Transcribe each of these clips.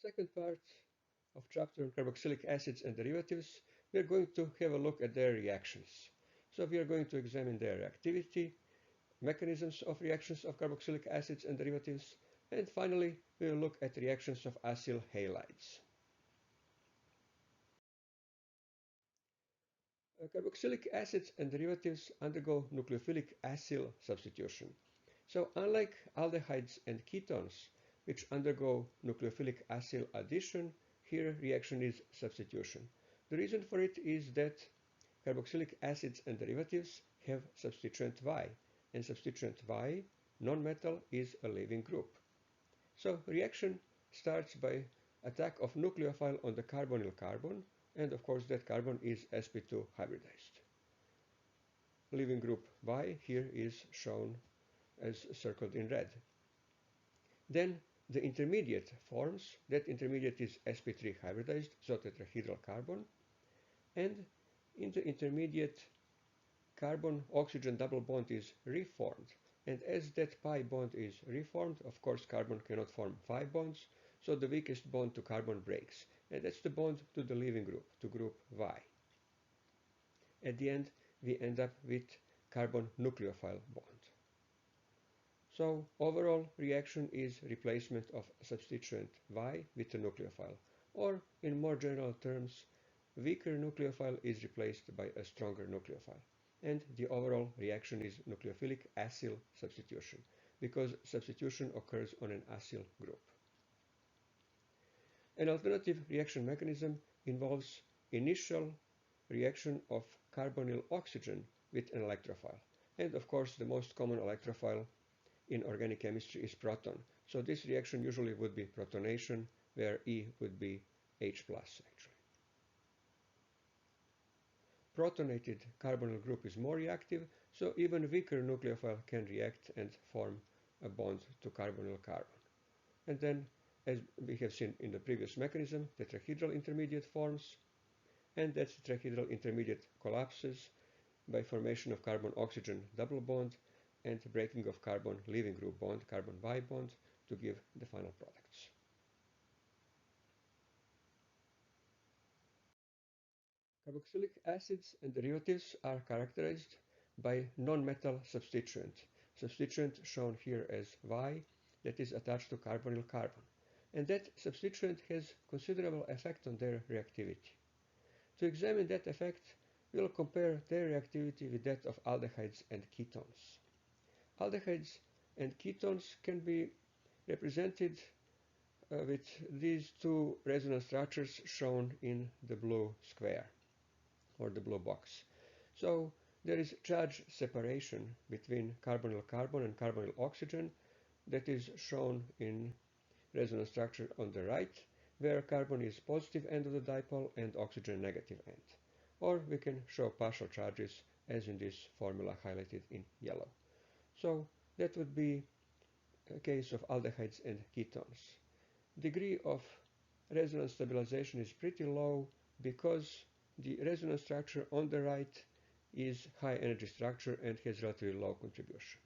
the second part of chapter on carboxylic acids and derivatives, we are going to have a look at their reactions. So we are going to examine their reactivity, mechanisms of reactions of carboxylic acids and derivatives, and finally we will look at reactions of acyl halides. Carboxylic acids and derivatives undergo nucleophilic acyl substitution. So unlike aldehydes and ketones, which undergo nucleophilic acyl addition, here reaction is substitution. The reason for it is that carboxylic acids and derivatives have substituent Y, and substituent Y, non-metal, is a leaving group. So reaction starts by attack of nucleophile on the carbonyl carbon, and of course that carbon is sp2 hybridized. Leaving group Y here is shown as circled in red. Then the intermediate forms. That intermediate is sp3 hybridized, so tetrahedral carbon, and in the intermediate carbon-oxygen double bond is reformed, and as that pi bond is reformed, of course carbon cannot form 5 bonds, so the weakest bond to carbon breaks, and that's the bond to the leaving group, to group Y. At the end we end up with carbon nucleophile bond. So overall reaction is replacement of substituent Y with a nucleophile, or in more general terms, weaker nucleophile is replaced by a stronger nucleophile. And the overall reaction is nucleophilic acyl substitution, because substitution occurs on an acyl group. An alternative reaction mechanism involves initial reaction of carbonyl oxygen with an electrophile. And of course the most common electrophile in organic chemistry is proton. So this reaction usually would be protonation, where E would be H+, actually. Protonated carbonyl group is more reactive, so even weaker nucleophile can react and form a bond to carbonyl carbon. And then, as we have seen in the previous mechanism, tetrahedral intermediate forms, and that tetrahedral intermediate collapses by formation of carbon-oxygen double bond and breaking of carbon leaving group bond, carbon Y bond, to give the final products. Carboxylic acids and derivatives are characterized by non-metal substituent. Substituent shown here as Y, that is attached to carbonyl carbon. And that substituent has considerable effect on their reactivity. To examine that effect, we will compare their reactivity with that of aldehydes and ketones. Aldehydes and ketones can be represented with these two resonance structures shown in the blue square or the blue box. So there is charge separation between carbonyl carbon and carbonyl oxygen that is shown in resonance structure on the right, where carbon is positive end of the dipole and oxygen negative end. Or we can show partial charges as in this formula highlighted in yellow. So that would be a case of aldehydes and ketones. Degree of resonance stabilization is pretty low because the resonance structure on the right is high energy structure and has relatively low contribution.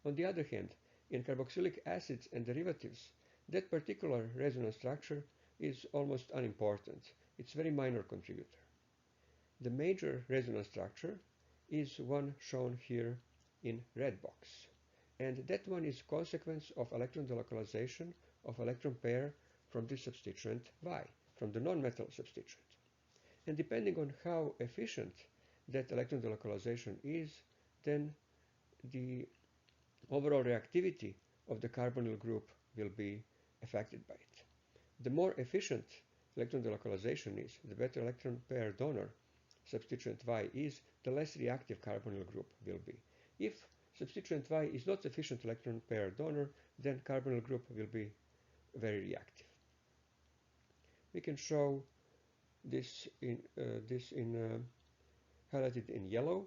On the other hand, in carboxylic acids and derivatives, that particular resonance structure is almost unimportant. It's a very minor contributor. The major resonance structure is one shown here in red box, and that one is consequence of electron delocalization of electron pair from the substituent Y, from the non-metal substituent. And depending on how efficient that electron delocalization is, then the overall reactivity of the carbonyl group will be affected by it. The more efficient electron delocalization is, the better electron pair donor substituent Y is, the less reactive carbonyl group will be. If substituent Y is not sufficient electron pair donor, then carbonyl group will be very reactive. We can show this in highlighted in yellow,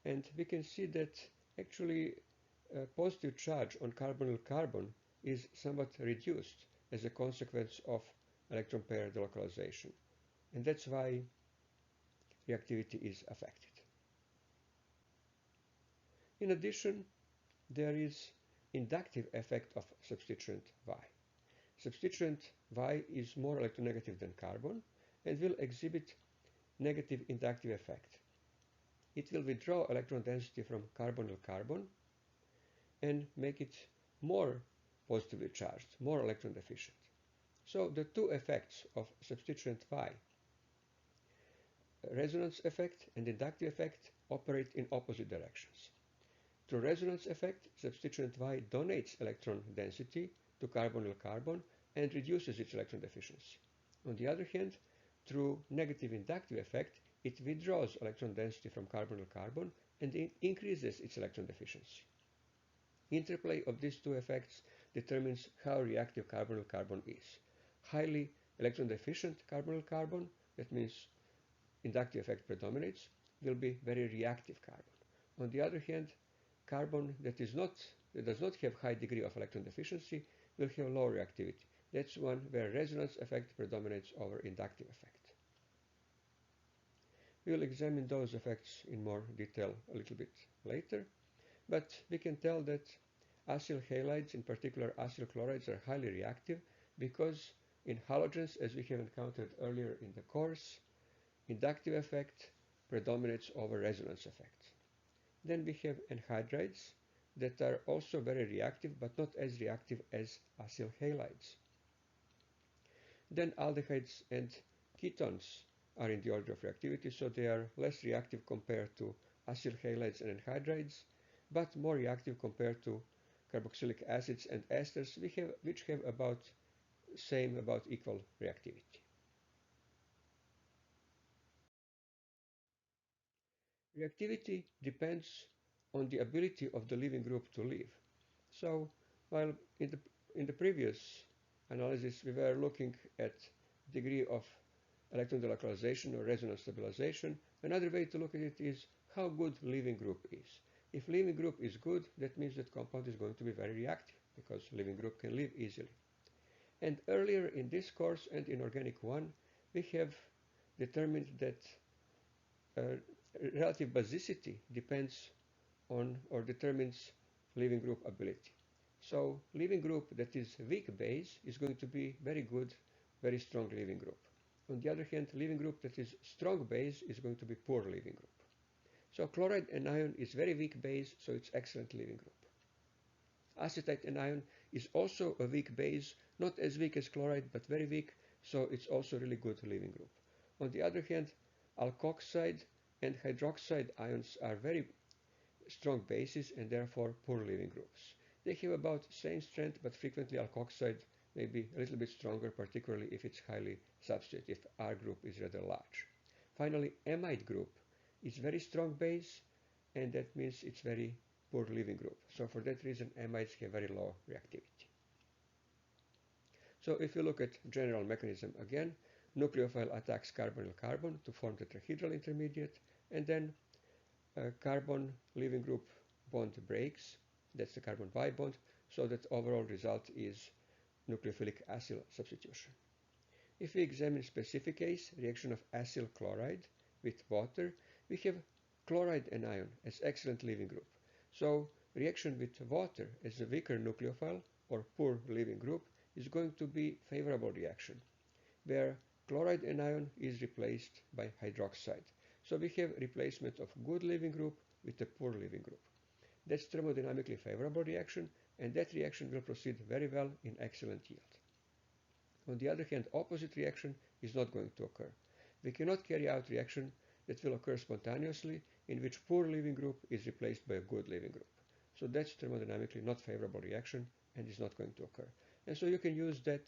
and we can see that actually a positive charge on carbonyl carbon is somewhat reduced as a consequence of electron pair delocalization, and that's why reactivity is affected. In addition, there is inductive effect of substituent Y. Substituent Y is more electronegative than carbon and will exhibit negative inductive effect. It will withdraw electron density from carbonyl carbon and make it more positively charged, more electron deficient. So the two effects of substituent Y, resonance effect and inductive effect, operate in opposite directions. Through resonance effect, substituent Y donates electron density to carbonyl carbon and reduces its electron deficiency. On the other hand, through negative inductive effect, it withdraws electron density from carbonyl carbon and increases its electron deficiency. Interplay of these two effects determines how reactive carbonyl carbon is. Highly electron deficient carbonyl carbon, that means inductive effect predominates, will be very reactive carbon. On the other hand, carbon that does not have high degree of electron deficiency will have low reactivity. That's one where resonance effect predominates over inductive effect. We will examine those effects in more detail a little bit later, but we can tell that acyl halides, in particular acyl chlorides, are highly reactive because in halogens, as we have encountered earlier in the course, inductive effect predominates over resonance effect. Then we have anhydrides that are also very reactive, but not as reactive as acyl halides. Then aldehydes and ketones are in the order of reactivity, so they are less reactive compared to acyl halides and anhydrides, but more reactive compared to carboxylic acids and esters, which have about equal reactivity. Reactivity depends on the ability of the leaving group to leave. So while in the previous analysis we were looking at degree of electron delocalization or resonance stabilization, another way to look at it is how good leaving group is. If leaving group is good, that means that compound is going to be very reactive because leaving group can leave easily. And earlier in this course and in Organic 1, we have determined that relative basicity depends on or determines leaving group ability. So leaving group that is weak base is going to be very good, very strong leaving group. On the other hand, leaving group that is strong base is going to be poor leaving group. So chloride anion is very weak base, so it's excellent leaving group. Acetate anion is also a weak base, not as weak as chloride, but very weak, so it's also really good leaving group. On the other hand, alkoxide and hydroxide ions are very strong bases and therefore poor leaving groups. They have about same strength, but frequently alkoxide may be a little bit stronger, particularly if it's highly substituted, if R group is rather large. Finally, amide group is very strong base, and that means it's very poor leaving group. So for that reason, amides have very low reactivity. So if you look at general mechanism again, nucleophile attacks carbonyl carbon to form tetrahedral intermediate, and then carbon leaving group bond breaks. That's the carbon Y bond, so that overall result is nucleophilic acyl substitution. If we examine specific case, reaction of acyl chloride with water, we have chloride anion as excellent leaving group. So reaction with water as a weaker nucleophile or poor leaving group is going to be favorable reaction, where chloride anion is replaced by hydroxide. So we have replacement of good leaving group with a poor leaving group. That's thermodynamically favorable reaction, and that reaction will proceed very well in excellent yield. On the other hand, opposite reaction is not going to occur. We cannot carry out reaction that will occur spontaneously in which poor leaving group is replaced by a good leaving group. So that's thermodynamically not favorable reaction and is not going to occur. And so you can use that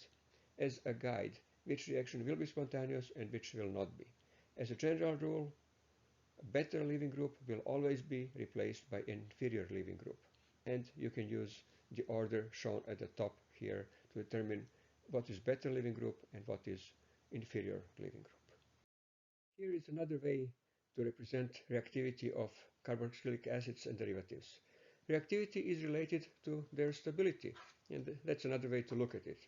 as a guide, which reaction will be spontaneous and which will not be. As a general rule, a better leaving group will always be replaced by an inferior leaving group. And you can use the order shown at the top here to determine what is better leaving group and what is inferior leaving group. Here is another way to represent reactivity of carboxylic acids and derivatives. Reactivity is related to their stability, and that's another way to look at it.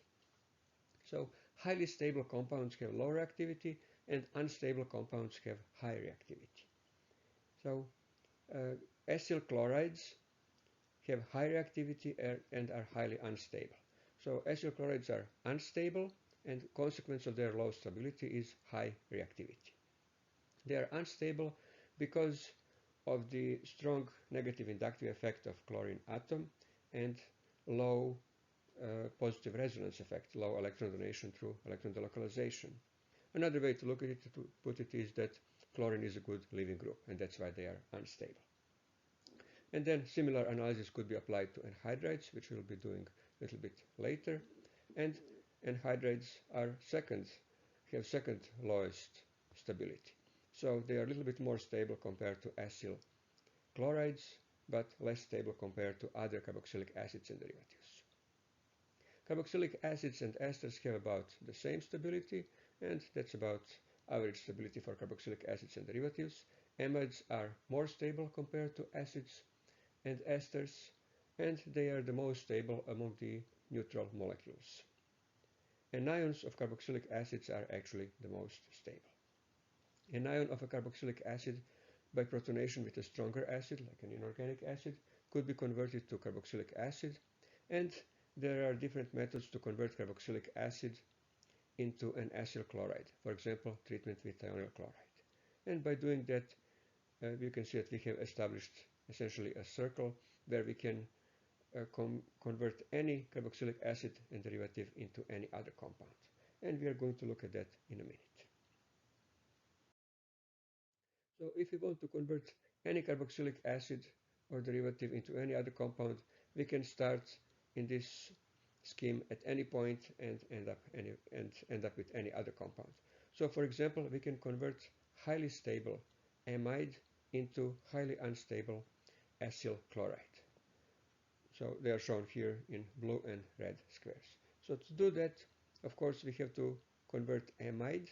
So highly stable compounds have low reactivity and unstable compounds have high reactivity. So acyl chlorides have high reactivity and are highly unstable. So acyl chlorides are unstable, and consequence of their low stability is high reactivity. They are unstable because of the strong negative inductive effect of chlorine atom and low positive resonance effect, low electron donation through electron delocalization. Another way to look at it, to put it, is that chlorine is a good leaving group, and that's why they are unstable. And then similar analysis could be applied to anhydrides, which we'll be doing a little bit later. And anhydrides have second lowest stability. So they are a little bit more stable compared to acyl chlorides, but less stable compared to other carboxylic acids and derivatives. Carboxylic acids and esters have about the same stability, and that's about average stability for carboxylic acids and derivatives. Amides are more stable compared to acids and esters, and they are the most stable among the neutral molecules. Anions of carboxylic acids are actually the most stable. An ion of a carboxylic acid by protonation with a stronger acid, like an inorganic acid, could be converted to carboxylic acid, and there are different methods to convert carboxylic acid into an acyl chloride, for example, treatment with thionyl chloride. And by doing that, you can see that we have established essentially a circle where we can convert any carboxylic acid and derivative into any other compound. And we are going to look at that in a minute. So if we want to convert any carboxylic acid or derivative into any other compound, we can start in this scheme at any point and end up with any other compound. So for example, we can convert highly stable amide into highly unstable acyl chloride. So they are shown here in blue and red squares. So to do that, of course, we have to convert amide,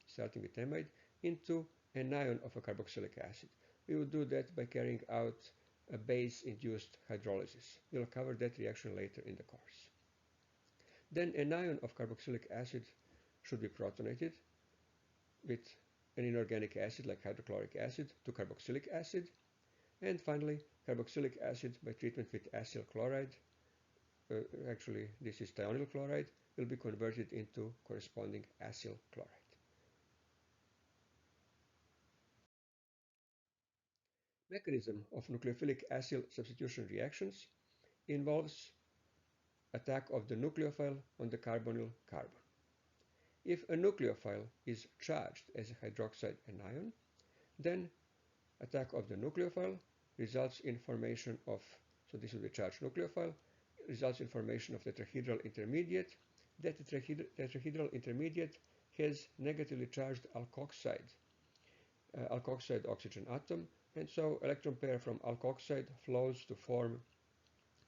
starting with amide, into an ion of a carboxylic acid. We will do that by carrying out a base-induced hydrolysis. We'll cover that reaction later in the course. Then an ion of carboxylic acid should be protonated with an inorganic acid like hydrochloric acid to carboxylic acid. And finally, carboxylic acid by treatment with acyl chloride, actually this is thionyl chloride, will be converted into corresponding acyl chloride. Mechanism of nucleophilic acyl substitution reactions involves attack of the nucleophile on the carbonyl carbon. If a nucleophile is charged as a hydroxide anion, then attack of the nucleophile results in formation of, so this will be charged nucleophile, results in formation of tetrahedral intermediate. That tetrahedral intermediate has negatively charged alkoxide oxygen atom, and so electron pair from alkoxide flows to form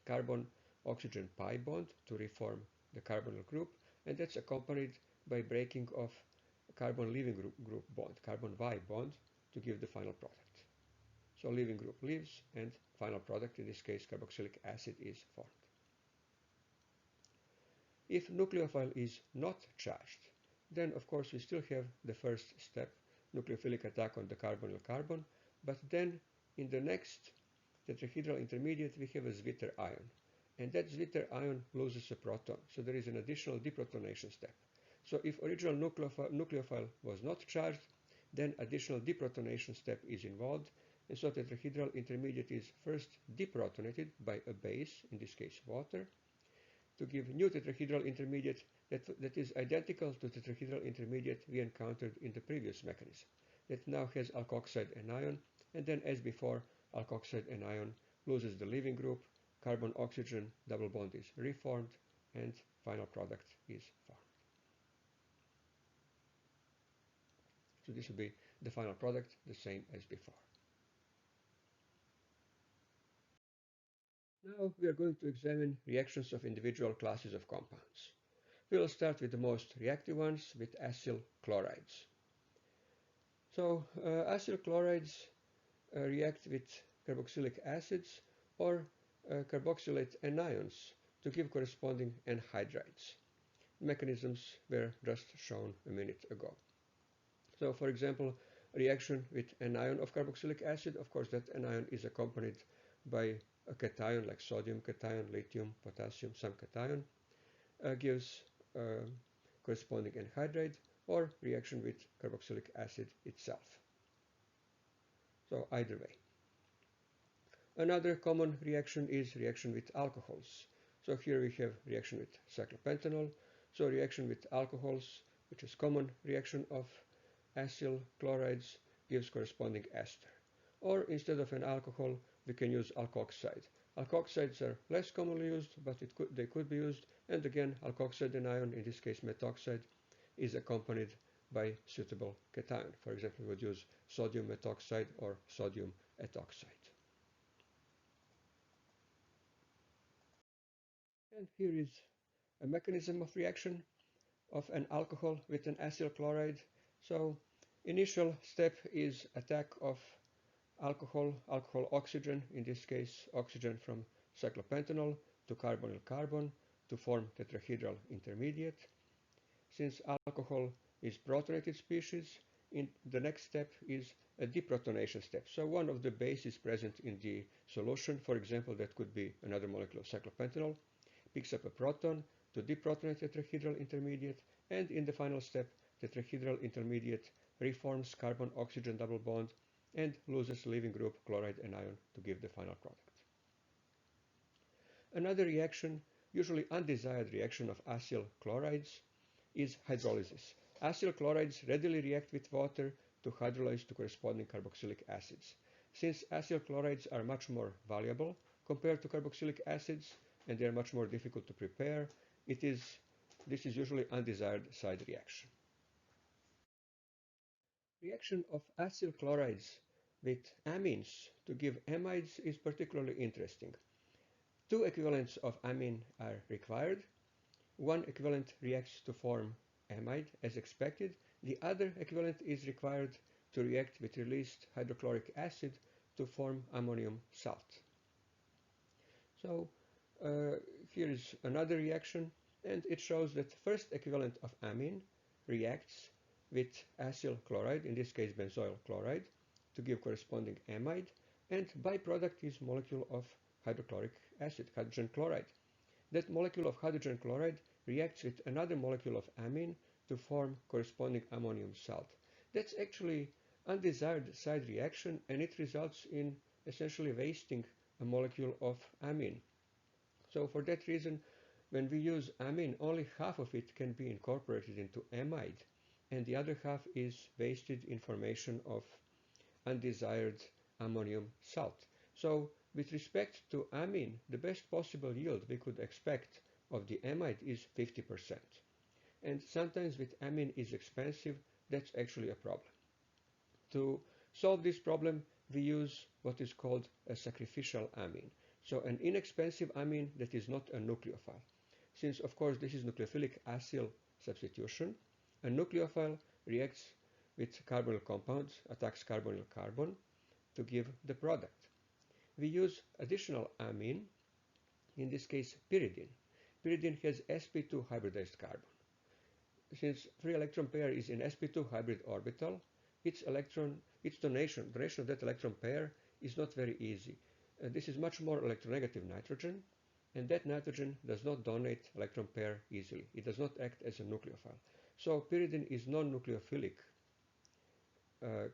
carbon oxygen pi bond to reform the carbonyl group, and that's accompanied by breaking of carbon leaving group bond, carbon Y bond, to give the final product. So leaving group leaves, and final product, in this case carboxylic acid, is formed. If nucleophile is not charged, then of course we still have the first step, nucleophilic attack on the carbonyl carbon, but then in the next tetrahedral intermediate we have a Zwitter ion, and that Zwitter ion loses a proton, so there is an additional deprotonation step. So if original nucleophile was not charged, then additional deprotonation step is involved, and so tetrahedral intermediate is first deprotonated by a base, in this case water, to give new tetrahedral intermediate that is identical to the tetrahedral intermediate we encountered in the previous mechanism, that now has alkoxide anion, and then as before, alkoxide anion loses the leaving group, carbon-oxygen double bond is reformed, and final product is formed. So this will be the final product, the same as before. Now we are going to examine reactions of individual classes of compounds. We will start with the most reactive ones, with acyl chlorides. So acyl chlorides react with carboxylic acids or carboxylate anions to give corresponding anhydrides. Mechanisms were just shown a minute ago. So for example, reaction with anion of carboxylic acid, of course that anion is accompanied by a cation like sodium cation, lithium, potassium, some cation. gives corresponding anhydride, or reaction with carboxylic acid itself. So either way. Another common reaction is reaction with alcohols. So here we have reaction with cyclopentanol. So reaction with alcohols, which is common reaction of acyl chlorides, gives corresponding ester. Or instead of an alcohol, we can use alkoxide. Alkoxides are less commonly used, but they could be used. And again, alkoxide anion, in this case methoxide, is accompanied by suitable cation. For example, we would use sodium methoxide or sodium ethoxide. And here is a mechanism of reaction of an alcohol with an acyl chloride. So initial step is attack of alcohol oxygen, in this case oxygen from cyclopentanol to carbonyl carbon to form tetrahedral intermediate. Since alcohol is protonated species, the next step is a deprotonation step. So one of the bases present in the solution, for example, that could be another molecule of cyclopentanol, picks up a proton to deprotonate tetrahedral intermediate, and in the final step, tetrahedral intermediate reforms carbon-oxygen double bond and loses leaving group chloride anion to give the final product. Another reaction, usually undesired reaction of acyl chlorides, is hydrolysis. Acyl chlorides readily react with water to hydrolyze to corresponding carboxylic acids. Since acyl chlorides are much more valuable compared to carboxylic acids, and they are much more difficult to prepare, this is usually undesired side reaction. Reaction of acyl chlorides with amines to give amides is particularly interesting. Two equivalents of amine are required. One equivalent reacts to form amide as expected. The other equivalent is required to react with released hydrochloric acid to form ammonium salt. So here is another reaction, and it shows that first equivalent of amine reacts with acyl chloride, in this case benzoyl chloride, to give corresponding amide, and byproduct is molecule of hydrochloric acid, hydrogen chloride. That molecule of hydrogen chloride reacts with another molecule of amine to form corresponding ammonium salt. That's actually undesired side reaction, and it results in essentially wasting a molecule of amine. So for that reason, when we use amine, only half of it can be incorporated into amide, and the other half is wasted in formation of undesired ammonium salt. So with respect to amine, the best possible yield we could expect of the amide is 50%. And sometimes with amine is expensive, that's actually a problem. To solve this problem, we use what is called a sacrificial amine. So an inexpensive amine that is not a nucleophile. Since, of course, this is nucleophilic acyl substitution, a nucleophile reacts with carbonyl compounds, attacks carbonyl carbon to give the product. We use additional amine, in this case pyridine. Pyridine has sp2 hybridized carbon. Since free electron pair is in sp2 hybrid orbital, its donation of that electron pair is not very easy. This is much more electronegative nitrogen, and that nitrogen does not donate electron pair easily. It does not act as a nucleophile. So pyridine is non-nucleophilic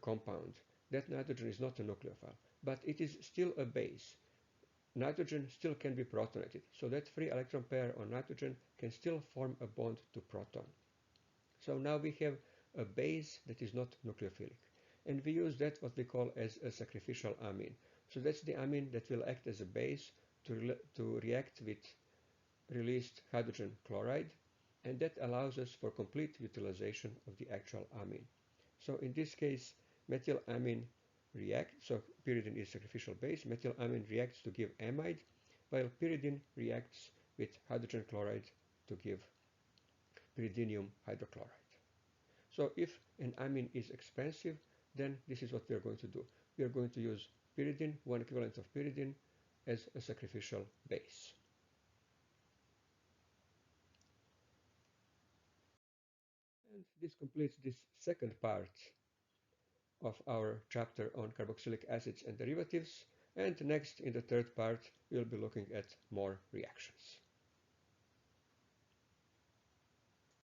compound. That nitrogen is not a nucleophile, but it is still a base. Nitrogen still can be protonated, so that free electron pair on nitrogen can still form a bond to proton. So now we have a base that is not nucleophilic, and we use that what we call as a sacrificial amine. So that's the amine that will act as a base to react with released hydrogen chloride, and that allows us for complete utilization of the actual amine. So in this case, methylamine reacts, so pyridine is sacrificial base, methylamine reacts to give amide, while pyridine reacts with hydrogen chloride to give pyridinium hydrochloride. So if an amine is expensive, then this is what we are going to do. We are going to use pyridine, one equivalent of pyridine, as a sacrificial base. And this completes this second part of our chapter on carboxylic acids and derivatives. And next, in the third part, we'll be looking at more reactions.